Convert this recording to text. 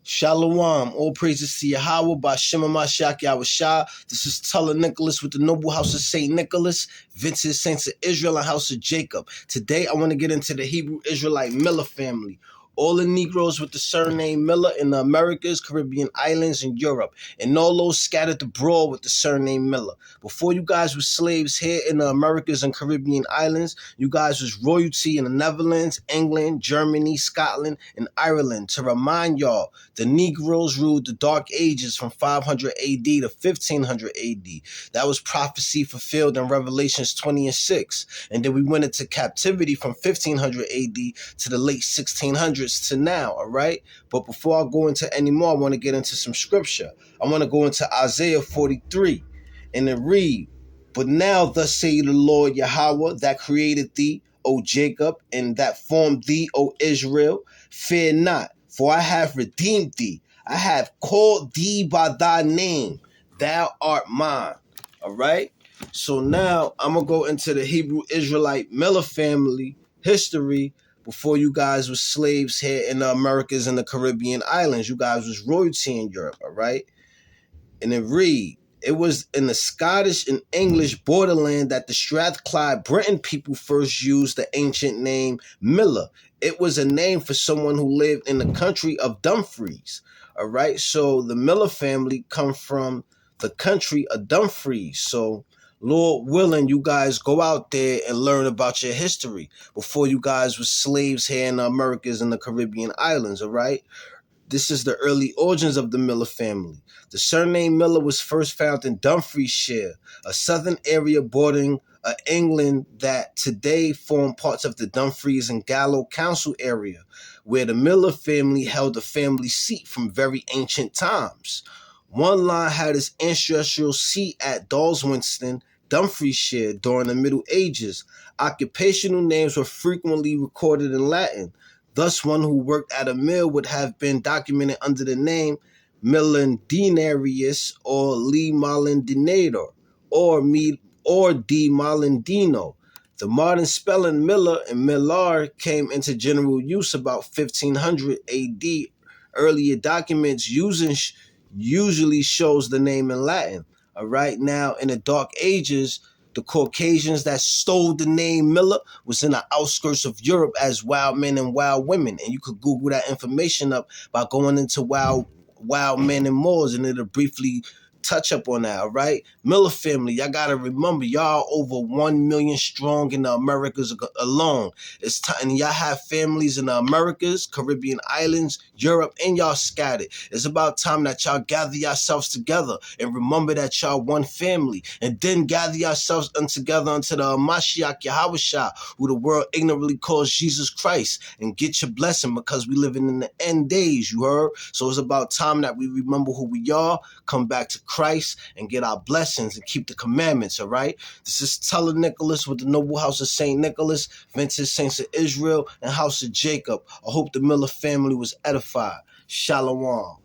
Shalom, all praises to Yahweh by Shema Mashiach Yahushua. This is Tuller Nicholas with the Noble House of St. Nicholas, Vincent Saints of Israel and House of Jacob. Today I want to get into the Hebrew Israelite Miller family. All the Negroes with the surname Miller in the Americas, Caribbean islands, and Europe, and all those scattered abroad with the surname Miller. Before you guys were slaves here in the Americas and Caribbean islands, you guys was royalty in the Netherlands, England, Germany, Scotland, and Ireland. To remind y'all, the Negroes ruled the Dark Ages from 500 AD to 1500 AD. That was prophecy fulfilled in Revelations 20 and 6. And then we went into captivity from 1500 AD to the late 1600s to now, all right? But before I go into any more, I want to get into some scripture. I want to go into Isaiah 43, and it read, "But now thus saith the Lord Yahweh, that created thee, O Jacob, and that formed thee, O Israel, fear not, for I have redeemed thee. I have called thee by thy name. Thou art mine." All right? So now I'm going to go into the Hebrew Israelite Miller family history. Before you guys were slaves here in the Americas and the Caribbean islands, you guys was royalty in Europe, all right? And it read, "It was in the Scottish and English borderland that the Strathclyde Breton people first used the ancient name Miller. It was a name for someone who lived in the country of Dumfries." All right, so the Miller family come from the country of Dumfries. So Lord willing, you guys go out there and learn about your history before you guys were slaves here in the Americas and the Caribbean islands, all right? This is the early origins of the Miller family. The surname Miller was first found in Dumfriesshire, a southern area bordering England that today form parts of the Dumfries and Gallo Council area, where the Miller family held a family seat from very ancient times. One line had its ancestral seat at Dalswinston, Dumfriesshire during the Middle Ages. Occupational names were frequently recorded in Latin. Thus, one who worked at a mill would have been documented under the name Millandinarius or Lee Molendinator or D. Molendino. The modern spelling Miller and Millar came into general use about 1500 AD. Earlier documents usually shows the name in Latin. All right, now in the Dark Ages, the Caucasians that stole the name Miller was in the outskirts of Europe as wild men and wild women. And you could Google that information up by going into wild men and Moors, and it'll briefly touch up on that, all right? Miller family, y'all got to remember, y'all over 1 million strong in the Americas alone. It's time, and y'all have families in the Americas, Caribbean islands, Europe, and y'all scattered. It's about time that y'all gather yourselves together and remember that y'all one family, and then gather yourselves together unto the Mashiach Yahushua, who the world ignorantly calls Jesus Christ, and get your blessing, because we living in the end days, you heard? So it's about time that we remember who we are, come back to Christ, and get our blessings and keep the commandments, all right? This is Tuller Nicholas with the Noble House of St. Nicholas, Vincent Saints of Israel, and House of Jacob. I hope the Miller family was edified. Shalom.